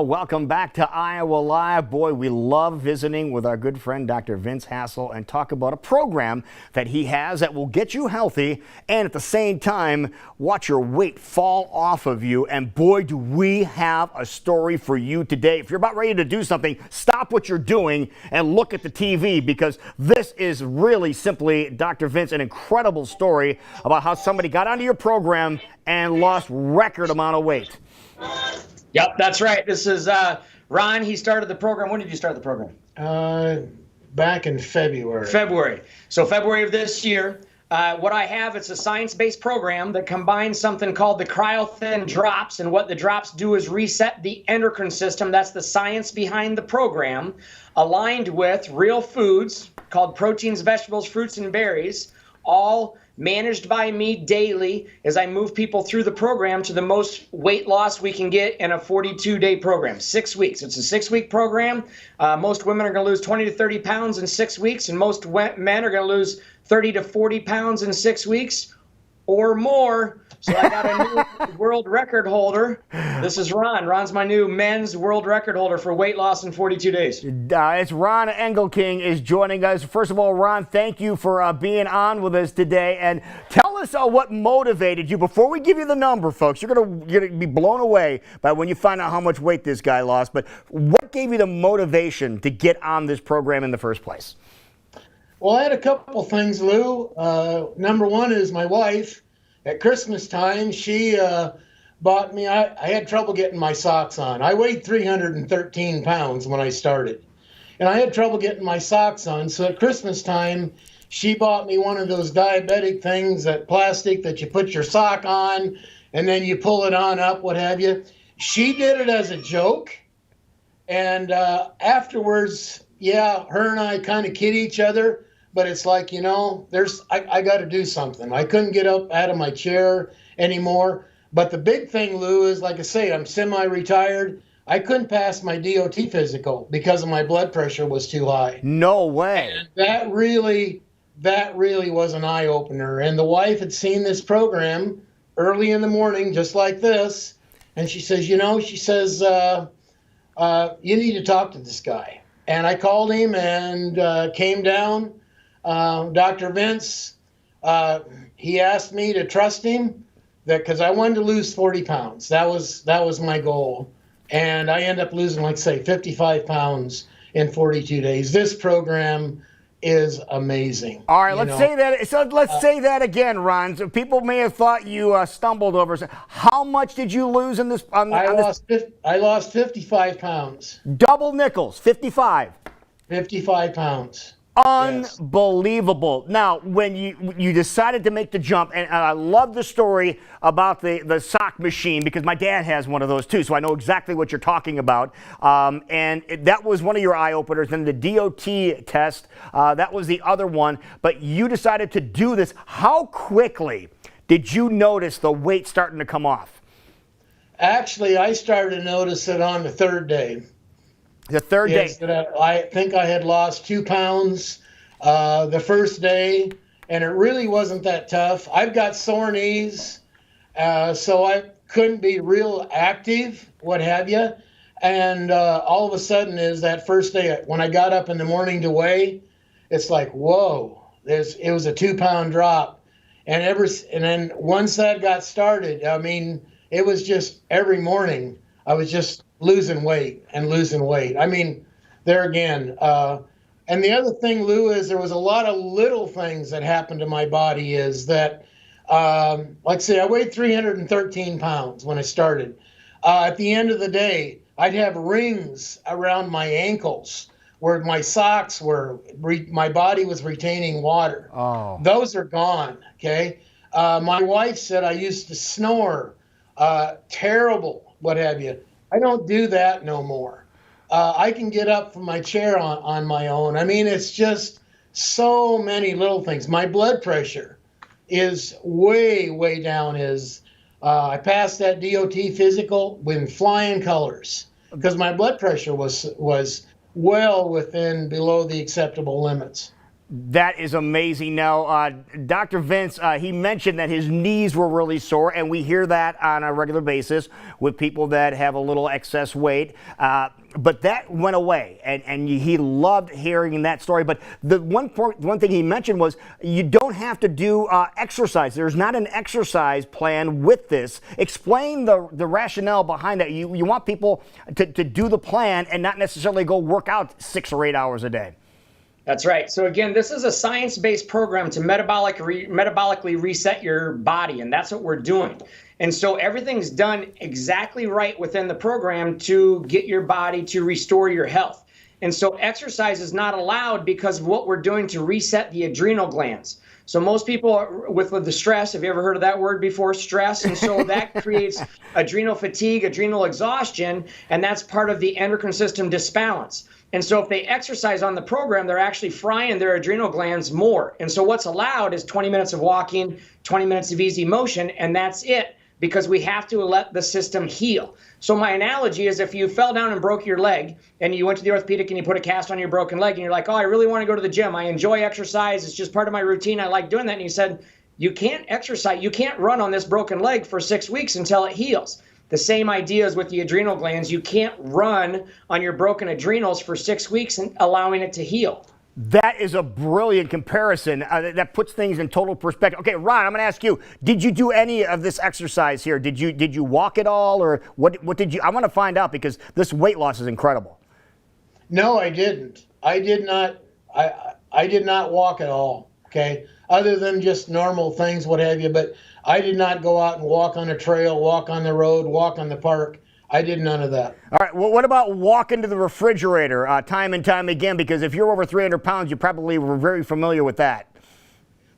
Welcome back to Iowa Live. Boy, we love visiting with our good friend Dr. Vince Hassel and talk about a program that he has that will get you healthy and at the same time watch your weight fall off of you. And boy, do we have a story for you today. If you're about ready to do something, stop what you're doing and look at the TV, because this is really simply, Dr. Vince, an incredible story about how somebody got onto your program and lost record amount of weight. Yep, that's right. This is Ron. He started the program. When did you start the program? Back in February. So February of this year. What I have, it's a science-based program that combines something called the CryoThin drops. And what the drops do is reset the endocrine system. That's the science behind the program, aligned with real foods called proteins, vegetables, fruits, and berries, all managed by me daily as I move people through the program to the most weight loss we can get in a 42-day program, 6 weeks. It's a 6-week program. Most women are going to lose 20 to 30 pounds in 6 weeks, and most men are going to lose 30 to 40 pounds in 6 weeks or more. So I got a new world record holder. This is Ron. Ron's my new men's world record holder for weight loss in 42 days. It's Ron Engelking is joining us. First of all, Ron, thank you for being on with us today. And tell us what motivated you. Before we give you the number, folks, you're gonna be blown away by when you find out how much weight this guy lost. But what gave you the motivation to get on this program in the first place? Well, I had a couple things, Lou. Number one is my wife. At Christmas time, she bought me, I had trouble getting my socks on. I weighed 313 pounds when I started, and I had trouble getting my socks on. So at Christmas time, she bought me one of those diabetic things, that plastic that you put your sock on, and then you pull it on up, what have you. She did it as a joke, and afterwards, yeah, her and I kind of kid each other. But it's like, you know, I got to do something. I couldn't get up out of my chair anymore. But the big thing, Lou, is, like I say, I'm semi-retired. I couldn't pass my DOT physical because of my blood pressure was too high. No way. And that really was an eye-opener. And the wife had seen this program early in the morning, just like this. And she says, you need to talk to this guy. And I called him and came down. Dr. Vince, he asked me to trust him, because I wanted to lose 40 pounds. That was my goal. And I ended up losing, like say, 55 pounds in 42 days. This program is amazing. All right, let's say that. So let's say that again, Ron. So people may have thought you stumbled over. How much did you lose in this? I lost 55 pounds. Double nickels, 55. 55 pounds. Unbelievable. Yes. Now, when you decided to make the jump, and I love the story about the sock machine, because my dad has one of those too, so I know exactly what you're talking about. And that was one of your eye-openers. Then the DOT test, that was the other one. But you decided to do this. How quickly did you notice the weight starting to come off? Actually, I started to notice it on the third day. The third day. I think I had lost 2 pounds the first day, and it really wasn't that tough. I've got sore knees, so I couldn't be real active, what have you. And all of a sudden is that first day, when I got up in the morning to weigh, it's like, whoa, it was a 2-pound drop. And then once that got started, I mean, it was just every morning I was just losing weight. I mean, there again. And the other thing, Lou, is there was a lot of little things that happened to my body is that, like I say, I weighed 313 pounds when I started. At the end of the day, I'd have rings around my ankles where my socks were, my body was retaining water. Oh. Those are gone, okay? My wife said I used to snore, terrible, what have you. I don't do that no more. I can get up from my chair on my own. I mean, it's just so many little things. My blood pressure is way, way down. I passed that DOT physical with flying colors because my blood pressure was well below the acceptable limits. That is amazing. Now, Dr. Vince, he mentioned that his knees were really sore, and we hear that on a regular basis with people that have a little excess weight. But that went away, and he loved hearing that story. But the one thing he mentioned was you don't have to do exercise. There's not an exercise plan with this. Explain the rationale behind that. You want people to do the plan and not necessarily go work out 6 or 8 hours a day. That's right. So again, this is a science-based program to metabolically reset your body, and that's what we're doing. And so everything's done exactly right within the program to get your body to restore your health. And so exercise is not allowed because of what we're doing to reset the adrenal glands. So most people with the stress, have you ever heard of that word before, stress? And so that creates adrenal fatigue, adrenal exhaustion, and that's part of the endocrine system disbalance. And so if they exercise on the program, they're actually frying their adrenal glands more. And so what's allowed is 20 minutes of walking, 20 minutes of easy motion, and that's it, because we have to let the system heal. So my analogy is if you fell down and broke your leg and you went to the orthopedic and you put a cast on your broken leg and you're like, oh, I really want to go to the gym. I enjoy exercise. It's just part of my routine. I like doing that. And you said, you can't exercise. You can't run on this broken leg for 6 weeks until it heals. The same idea is with the adrenal glands. You can't run on your broken adrenals for 6 weeks and allowing it to heal. That is a brilliant comparison. That puts things in total perspective. Okay, Ron, I'm going to ask you, did you do any of this exercise here? Did you walk at all, or what did you? I want to find out, because this weight loss is incredible. No, I didn't. I did not. I did not walk at all. Okay, other than just normal things, what have you. But I did not go out and walk on a trail, walk on the road, walk on the park. I did none of that. All right, well, what about walking to the refrigerator time and time again? Because if you're over 300 pounds, you probably were very familiar with that.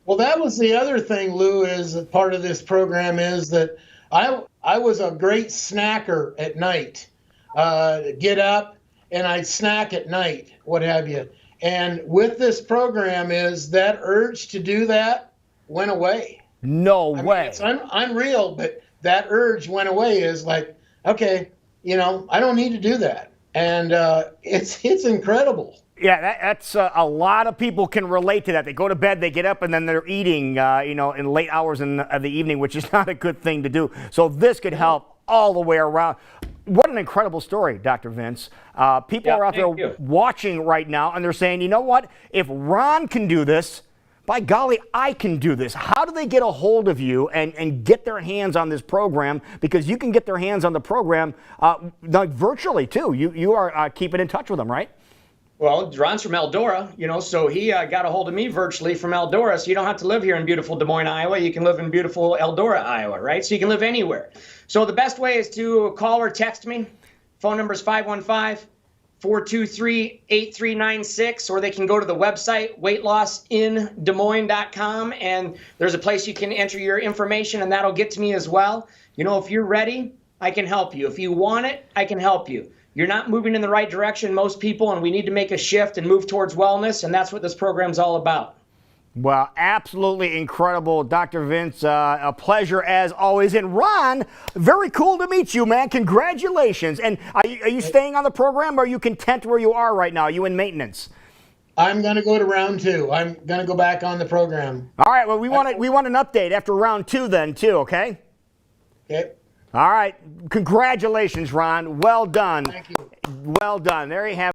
Well, that was the other thing, Lou, is that part of this program is that I was a great snacker at night. Get up and I'd snack at night, what have you. And with this program is that urge to do that went away. No way. It's unreal, but that urge went away. Is like, okay, I don't need to do that. And it's incredible. Yeah, that's a lot of people can relate to that. They go to bed, they get up, and then they're eating, in late hours of the evening, which is not a good thing to do. So this could help all the way around. What an incredible story, Dr. Vince. People are out there watching right now, and they're saying, you know what? If Ron can do this, by golly, I can do this. How do they get a hold of you and get their hands on this program? Because you can get their hands on the program virtually, too. You are keeping in touch with them, right? Well, Ron's from Eldora, so he got a hold of me virtually from Eldora. So you don't have to live here in beautiful Des Moines, Iowa. You can live in beautiful Eldora, Iowa, right? So you can live anywhere. So the best way is to call or text me. Phone number is 515-423-8396, or they can go to the website, weightlossinDesMoines.com, and there's a place you can enter your information, and that'll get to me as well. If you're ready, I can help you. If you want it, I can help you. You're not moving in the right direction, most people, and we need to make a shift and move towards wellness, and that's what this program's all about. Well, absolutely incredible, Dr. Vince. A pleasure as always. And Ron, very cool to meet you, man. Congratulations. And are you staying on the program, or are you content where you are right now? Are you in maintenance? I'm going to go to round 2. I'm going to go back on the program. All right. Well, we want an update after round 2 then, too, okay? Okay. All right. Congratulations, Ron. Well done. Thank you. Well done. There you have it.